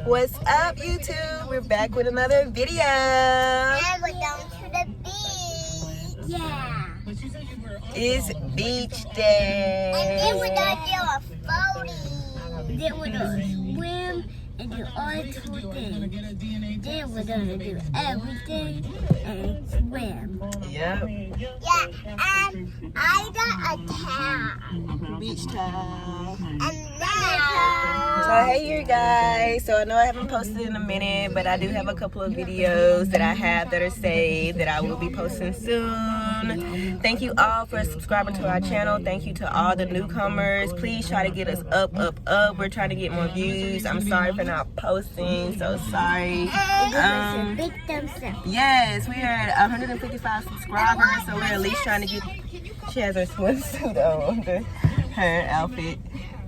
What's up, YouTube? We're back with another video. And we're going to the beach. Yeah. It's beach day. And then we're going to do a floating. Then we're going to swim and do all two things. Then we're going to do everything and swim. Yep. Yeah, and I got a towel. Beach towel. And now. So hey you guys, so I know I haven't posted in a minute, but I do have a couple of videos that I have that are saved that I will be posting soon. Thank you all for subscribing to our channel. Thank you to all the newcomers. Please try to get us up. We're trying to get more views. I'm sorry for not posting, so sorry. Big thumbs up. Yes, we are at 155 subscribers, so we're at least trying to get. She has her swimsuit on under her outfit.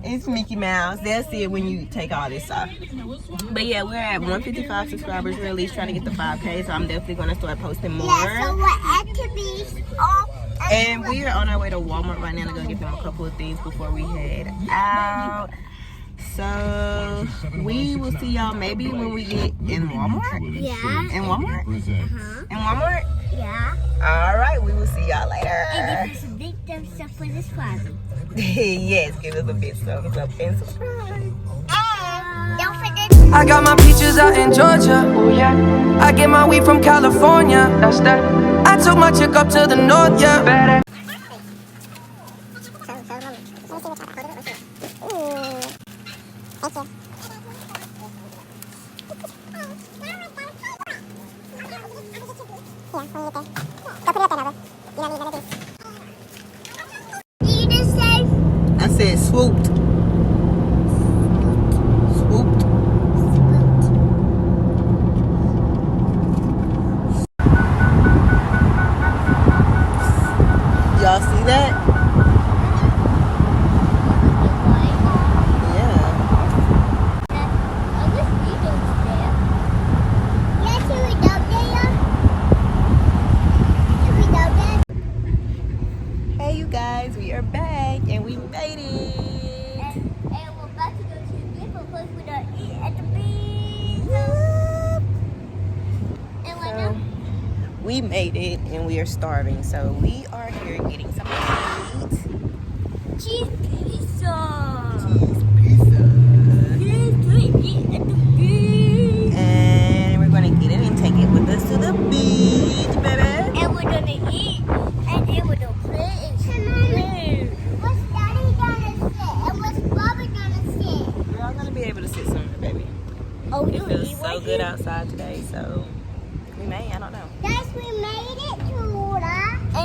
It's Mickey Mouse. They'll see it when you take all this off. But yeah, we're at 155 subscribers. We're at least trying to get the 5K, so I'm definitely going to start posting more. Yeah, so we're at the beach. And we are on our way to Walmart right now to go get them a couple of things before we head out. So we will see y'all maybe when we get in Walmart. Yeah. In Walmart? Uh-huh. In Walmart? Yeah. All right, we will see y'all later. And give us a big thumbs up for this one. Yes, give us a big thumbs up and subscribe. And don't forget. I got my peaches out in Georgia. Oh yeah. I get my weed from California. That's that. I took my chick up to the north, yeah. Badass. I said swooped. Swooped. Y'all see that? Hey you guys, we are back and we made it. And we're about to go to the beautiful place we're gonna eat at the beach. And what now? We made it and we are starving, so we are here getting something to eat. Cheese pizza. Cheese pizza. Yes, we eat at the beach. And we're gonna get it and take it with us to the beach, baby. And we're gonna eat and then we're gonna play and swim. What's Daddy gonna sit? And what's Bobby gonna sit? We're all gonna be able to sit somewhere, baby. Oh, It feels so good outside today, so we may, I don't know. Guys, we made it to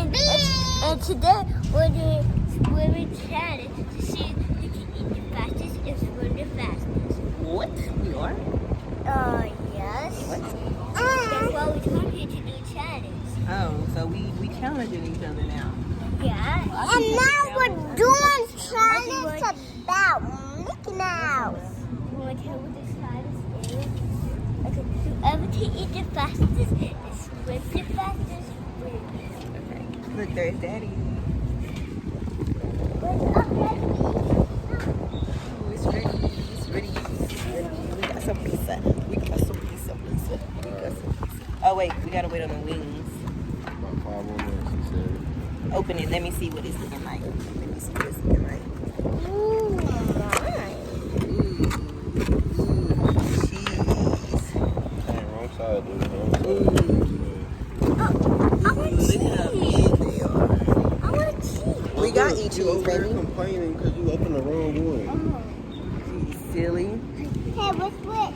the beach. And today we're doing swimming challenge to see who can eat the fastest and swim the fastest. What? We are? Yes. What? That's why we come here to do challenge. Oh, so we challenging each other now. Yeah. And now we're doing challenge about Mickey Mouse. You want to tell what the challenge is? Okay, whoever can eat the fastest and swim the fastest wins. Okay. Look, there's Daddy. What's up, Daddy? Oh, it's ready. It's ready. It's ready. We got some pizza. We got some pizza. We got some pizza. Oh wait, we gotta wait on the wings. About 5 more minutes, he said. Open it. Let me see what it's looking like. Let me see what it's looking like. Ooh, nice. Ooh, cheese. Hey, wrong side, dude. Wrong side. Oh, I want Look how cheese. big they are. I want cheese. We got each You cheese, over there baby. complaining because you opened the wrong one. Silly. Hey, what's what?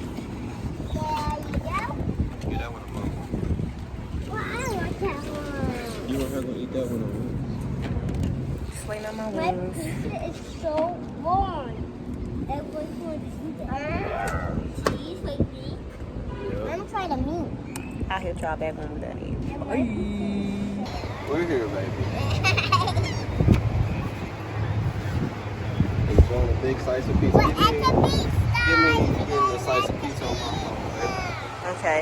There you go. Get that one alone. Well, I want that one. You and her gonna eat that one alone. Just waiting on my My wings. pizza is so warm. Everyone's going to eat it. Cheese like me. Yeah. I'm trying to meat. I'll hit y'all back when we're done eating. We're here, baby. Enjoying a big slice of pizza. We're at the beach, Give me guys. a slice of pizza on my phone, Okay.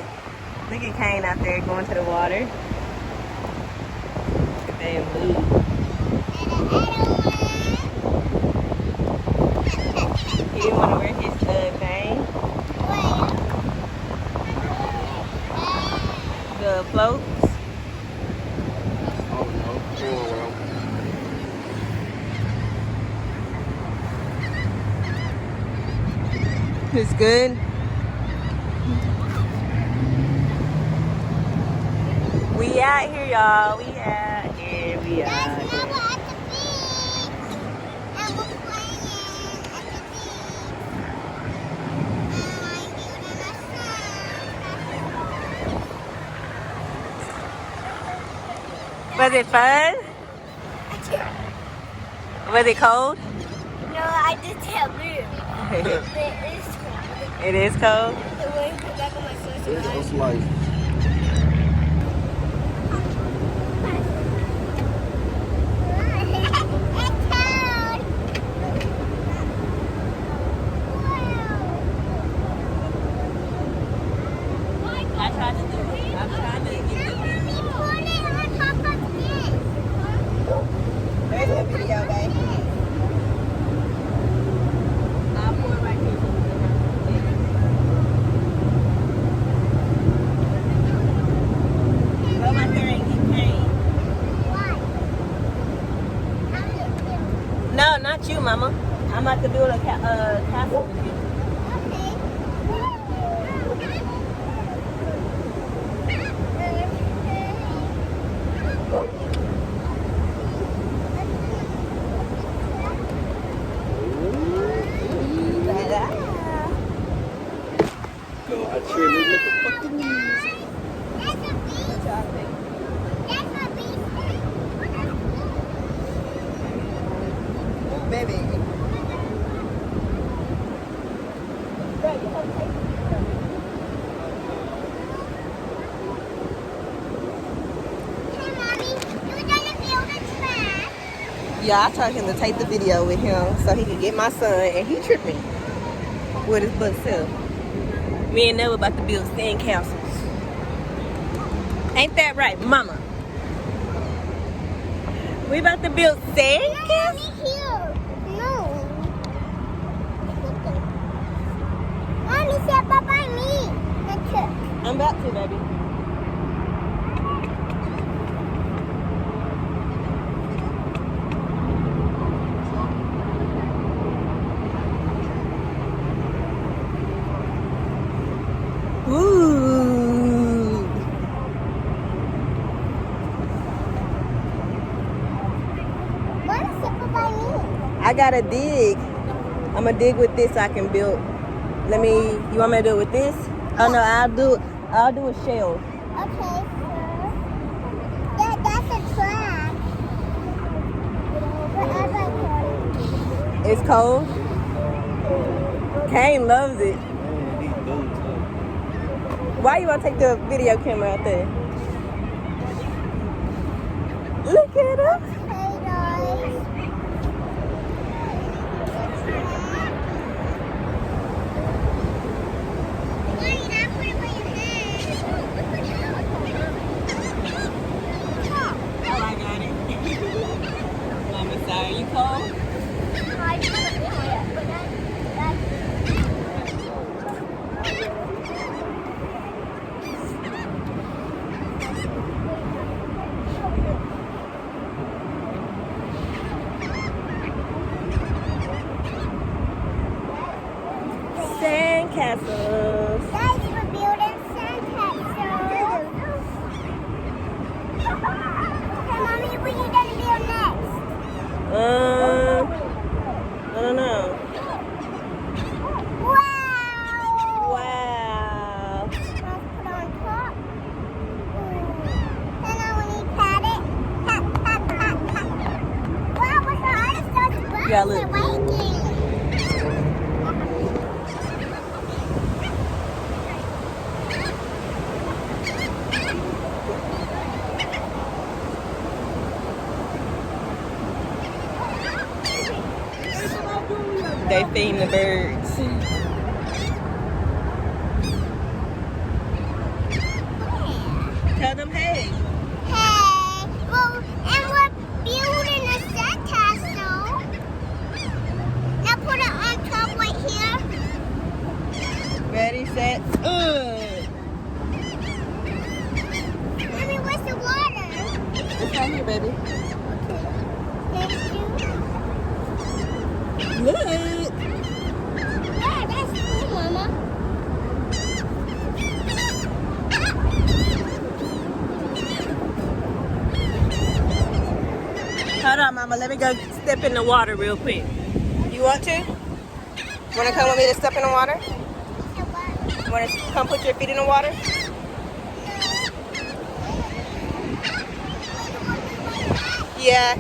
Look at Kane out there going to the water. They move. He didn't want to wear his Kane. Wait, floats? Oh no. Come on, bro. It's good. We out here, y'all. We out here. We out Now here. we're at the beach. And we're playing at the beach. Was it fun? Was it cold? No, I just tell you. It is cold. It is cold. The way you put back on my first It's line. a slice. It's cold. I tried to do it. I'm trying to get the Mommy, put it on top of this. There's the video, babe. I'll pour it right here. Go my hair and get pain. Why? I'm just No, not you, Mama. I'm about to build a castle with you. Yo, I cheer this motherfucking music. Baby. Yeah, I told him to take the video with him so he could get my son, and he tripping with his butt self. Me and Noah about to build sand castles. Ain't that right, Mama? We about to build sand castles? I'm about to, baby. Ooh. I gotta dig. I'm gonna dig with this so I can build. You want me to do it with this? Oh no, I'll do a shell. Okay, sir. That's a trap. Whatever I call it. It's cold. Kane loves it. Man, these dudes, Why you wanna take the video camera out there? Look at him. Hey, guys. Oh, I got it. Mama, sorry, you cold? Sandcastles. Guys, we're building sandcastles. Okay, Mommy, what are you gonna build next? I don't know. Wow! Wow. Let's put on top. And now when you pat it, pat, pat, pat, pat. Wow, what's the hardest starts burning? Yeah, look. We're waiting. They feeding the birds. Tell them hey. Hey, well, and we're building a sandcastle. Now put it on top right here. Ready, set, let me go step in the water real quick. You want to? Want to come with me to step in the water? Want to come put your feet in the water? Yeah.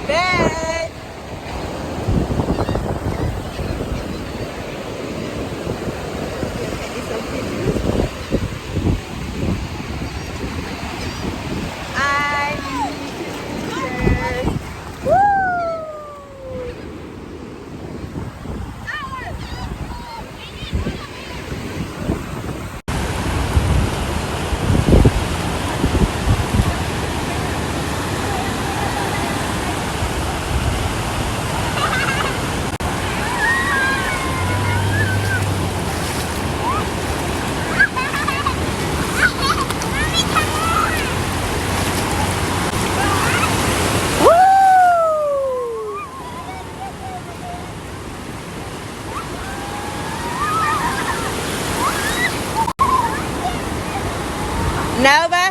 Bed. Nova?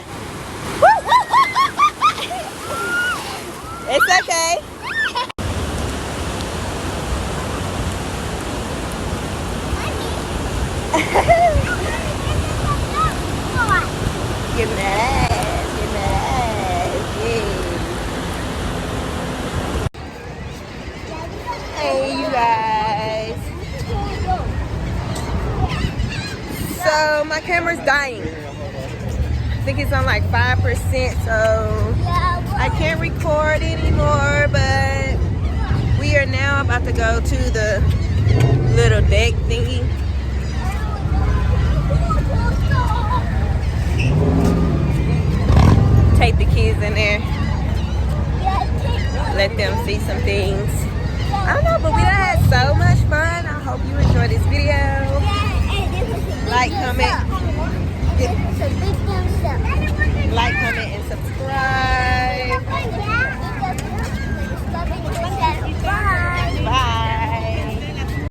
It's okay. Give me that ass. Give me that ass. Yeah. Hey, you guys. So my camera's dying. I think it's on like 5%, so I can't record anymore, but we are now about to go to the